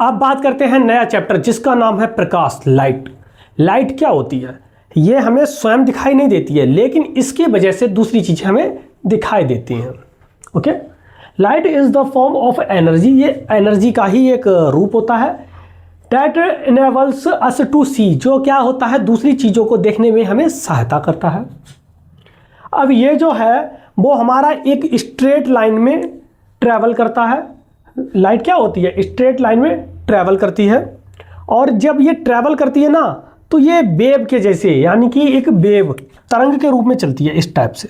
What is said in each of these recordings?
अब बात करते हैं नया चैप्टर जिसका नाम है प्रकाश, लाइट। लाइट क्या होती है? ये हमें स्वयं दिखाई नहीं देती है, लेकिन इसकी वजह से दूसरी चीज़ें हमें दिखाई देती हैं। Okay, light is the form of energy, ये एनर्जी का ही एक रूप होता है। दैट इनेबल्स अस टू सी, जो क्या होता है दूसरी चीज़ों को देखने में हमें सहायता करता है। अब ये जो है वो हमारा एक स्ट्रेट लाइन में ट्रैवल करता है। लाइट क्या होती है? स्ट्रेट लाइन में ट्रैवल करती है, और जब ये ट्रैवल करती है ना तो ये वेव के जैसे, यानी कि एक वेव तरंग के रूप में चलती है इस टाइप से।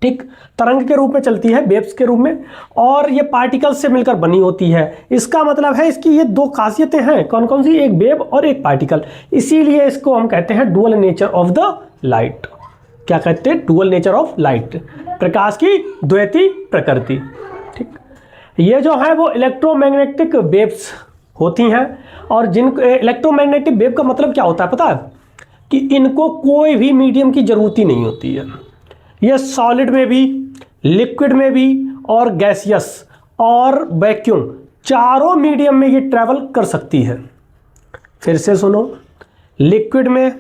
ठीक, तरंग के रूप में चलती है, वेव्स के रूप में, और ये पार्टिकल्स से मिलकर बनी होती है। इसका मतलब है इसकी ये दो खासियतें हैं। कौन कौन सी? एक वेव और एक पार्टिकल। इसीलिए इसको हम कहते हैं dual nature of the light. क्या कहते हैं? डुअल नेचर ऑफ लाइट, प्रकाश की द्वैती प्रकृति। ठीक, ये जो है वो इलेक्ट्रोमैग्नेटिक वेव्स होती हैं, और जिन इलेक्ट्रोमैग्नेटिक वेव का मतलब क्या होता है पता है? कि इनको कोई भी मीडियम की जरूरत ही नहीं होती है। ये सॉलिड में भी, लिक्विड में भी, और गैसियस और वैक्यूम, चारों मीडियम में ये ट्रैवल कर सकती है। फिर से सुनो, लिक्विड में,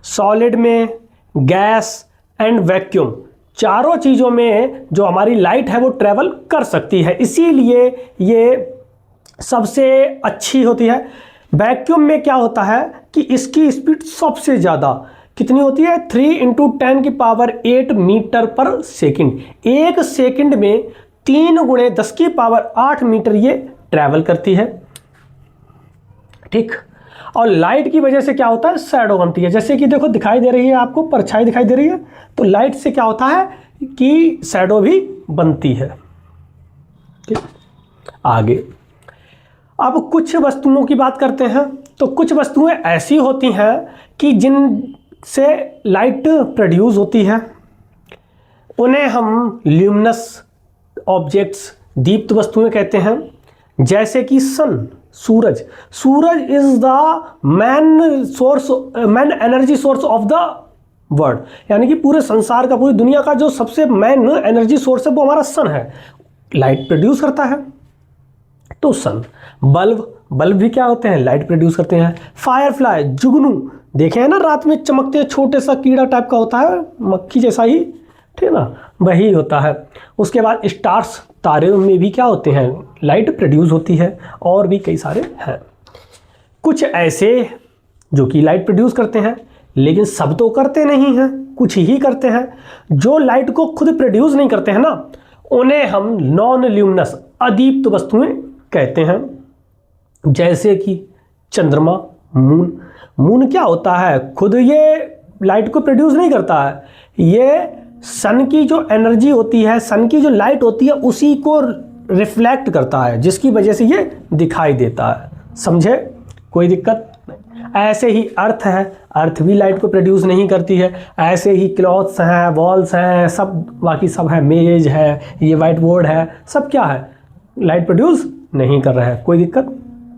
सॉलिड में, गैस एंड वैक्यूम, चारों चीज़ों में जो हमारी लाइट है वो ट्रैवल कर सकती है। इसीलिए ये सबसे अच्छी होती है। वैक्यूम में क्या होता है कि इसकी स्पीड सबसे ज़्यादा कितनी होती है? 3 × 10⁸ मीटर पर सेकंड। एक सेकंड में 3 × 10⁸ मीटर ये ट्रैवल करती है। ठीक, और लाइट की वजह से क्या होता है? शैडो बनती है। जैसे कि देखो दिखाई दे रही है आपको, परछाई दिखाई दे रही है, तो लाइट से क्या होता है कि शैडो भी बनती है। ठीक, आगे अब कुछ वस्तुओं की बात करते हैं। तो कुछ वस्तुएं ऐसी होती हैं कि जिनसे लाइट प्रोड्यूस होती है, उन्हें हम ल्यूमिनस ऑब्जेक्ट्स, दीप्त वस्तुएं कहते हैं। जैसे कि सन, सूरज। सूरज is the main energy source of the world, यानी कि पूरे संसार का, पूरी दुनिया का जो सबसे मैन एनर्जी सोर्स है वो हमारा सन है, लाइट प्रोड्यूस करता है। तो सन। बल्ब भी क्या होते हैं? लाइट प्रोड्यूस करते हैं। फायरफ्लाई, जुगनू, देखे हैं ना रात में चमकते, छोटे सा कीड़ा टाइप का होता है, मक्खी जैसा ही, ठीक है ना, वही होता है। उसके बाद स्टार्स, तारे में भी क्या होते हैं? लाइट प्रोड्यूस होती है। और भी कई सारे हैं। कुछ ऐसे जो कि लाइट प्रोड्यूस करते हैं, लेकिन सब तो करते नहीं हैं, कुछ ही करते हैं। जो लाइट को खुद प्रोड्यूस नहीं करते हैं ना, उन्हें हम नॉन ल्यूमिनस, अदीप्त वस्तुएं कहते हैं। जैसे कि चंद्रमा, मून। मून क्या होता है? खुद ये लाइट को प्रोड्यूस नहीं करता है, ये सन की जो एनर्जी होती है, सन की जो लाइट होती है, उसी को रिफ्लेक्ट करता है, जिसकी वजह से ये दिखाई देता है। समझे? कोई दिक्कत नहीं। ऐसे ही अर्थ है, अर्थ भी लाइट को प्रोड्यूस नहीं करती है। ऐसे ही क्लॉथ्स हैं, वॉल्स हैं, सब बाकी सब है, मेज है, ये वाइट बोर्ड है, सब क्या है? लाइट प्रोड्यूस नहीं कर रहा है। कोई दिक्कत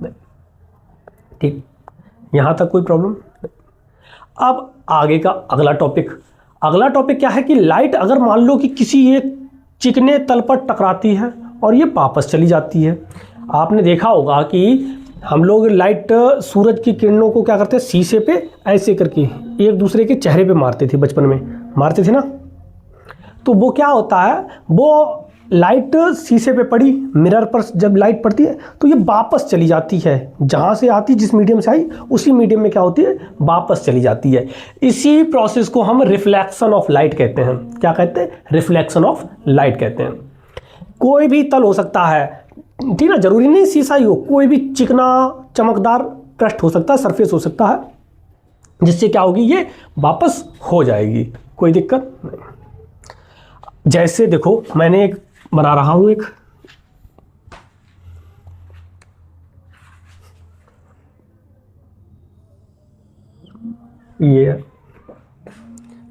नहीं। ठीक, यहाँ तक कोई प्रॉब्लम नहीं। अब आगे का अगला टॉपिक क्या है कि लाइट अगर मान लो कि किसी एक चिकने तल पर टकराती है और ये वापस चली जाती है। आपने देखा होगा कि हम लोग लाइट, सूरज की किरणों को क्या करते हैं? शीशे पे ऐसे करके एक दूसरे के चेहरे पे मारते थे, बचपन में मारते थे ना। तो वो क्या होता है, वो लाइट शीशे पे पड़ी, मिरर पर जब लाइट पड़ती है तो ये वापस चली जाती है, जहाँ से आती, जिस मीडियम से आई उसी मीडियम में क्या होती है? वापस चली जाती है। इसी प्रोसेस को हम रिफ्लेक्शन ऑफ लाइट कहते हैं। क्या कहते हैं? रिफ्लेक्शन ऑफ लाइट कहते हैं। कोई भी तल हो सकता है, ठीक ना, जरूरी नहीं शीशा ही हो, कोई भी चिकना चमकदार पृष्ठ हो सकता है, सरफेस हो सकता है, जिससे क्या होगी? ये वापस हो जाएगी। कोई दिक्कत नहीं। जैसे देखो मैंने एक बना रहा हूं, एक ये,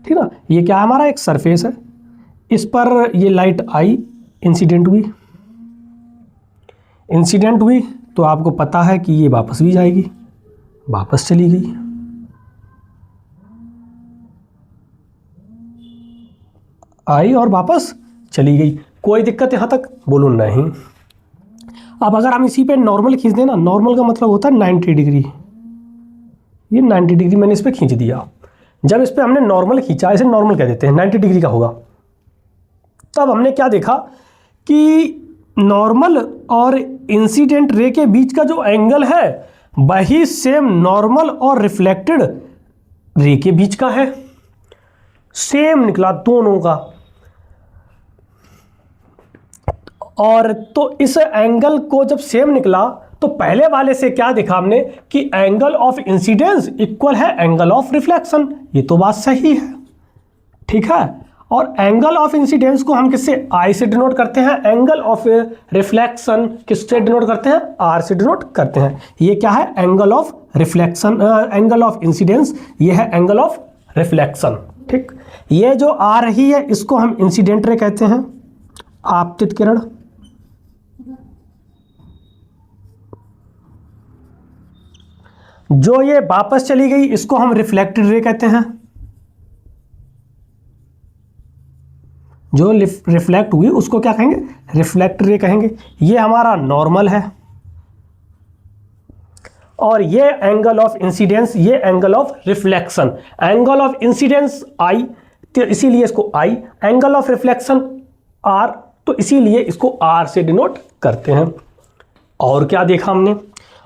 ठीक ना, ये क्या है? हमारा एक सरफेस है, इस पर ये लाइट आई, इंसिडेंट हुई तो आपको पता है कि ये वापस भी जाएगी, वापस चली गई। आई और वापस चली गई। कोई दिक्कत यहाँ तक? बोलो नहीं। अब अगर हम इसी पे नॉर्मल खींच दें ना, नॉर्मल का मतलब होता है 90 डिग्री, ये 90 डिग्री मैंने इस पर खींच दिया। जब इस पर हमने नॉर्मल खींचा, इसे नॉर्मल कह देते हैं, 90 डिग्री का होगा, तब हमने क्या देखा कि नॉर्मल और इंसिडेंट रे के बीच का जो एंगल है वही सेम नॉर्मल और रिफ्लेक्टेड रे के बीच का है, सेम निकला दोनों का। और तो इस एंगल को जब सेम निकला तो पहले वाले से क्या देखा हमने कि एंगल ऑफ इंसिडेंस इक्वल है एंगल ऑफ रिफ्लेक्शन, ये तो बात सही है, ठीक है। और एंगल ऑफ इंसिडेंस को हम किससे, आई से डिनोट करते हैं, एंगल ऑफ रिफ्लेक्शन किससे डिनोट करते हैं, आर से डिनोट करते हैं। ये क्या है, angle of reflection, angle of incidence, ये है एंगल ऑफ रिफ्लेक्शन, ठीक। ये जो आ रही है इसको हम इंसिडेंट रे कहते हैं, आपतित किरण। जो ये वापस चली गई इसको हम रिफ्लेक्टेड रे कहते हैं, जो रिफ्लेक्ट हुई उसको क्या कहेंगे, रिफ्लेक्टेड रे कहेंगे। ये हमारा नॉर्मल है और ये एंगल ऑफ इंसिडेंस, ये angle of reflection. Angle of incidence I तो इसीलिए इसको I, angle of reflection R तो इसीलिए इसको आर से डिनोट करते हैं। और क्या देखा हमने,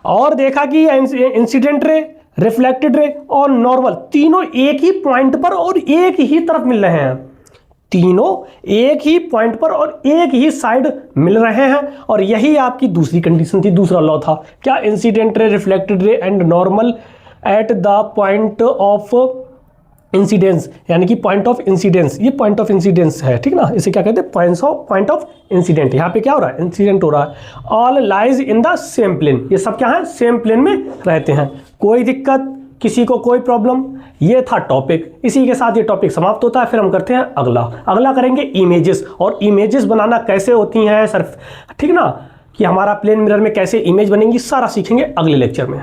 और देखा कि इंसिडेंट रे, रिफ्लेक्टेड रे और नॉर्मल तीनों एक ही पॉइंट पर और एक ही तरफ मिल रहे हैं, तीनों एक ही पॉइंट पर और एक ही साइड मिल रहे हैं। और यही आपकी दूसरी कंडीशन थी, दूसरा लॉ था क्या, incident ray, reflected ray and normal at the point of incidence, यानी कि पॉइंट ऑफ इंसिडेंस, ये पॉइंट ऑफ इंसिडेंस है, ठीक ना, इसे क्या कहते हैं, पॉइंट ऑफ इंसिडेंट। यहाँ पे क्या हो रहा है, इंसिडेंट हो रहा है। All lies in the same plane, ये सब क्या है, सेम प्लेन में रहते हैं, कोई दिक्कत, किसी को कोई प्रॉब्लम। ये था टॉपिक, इसी के साथ ये टॉपिक समाप्त होता है। फिर हम करते हैं अगला करेंगे इमेजेस, और इमेजेस बनाना कैसे होती हैं सर, ठीक ना, कि हमारा प्लेन मिरर में कैसे इमेज बनेंगी, सारा सीखेंगे अगले लेक्चर में।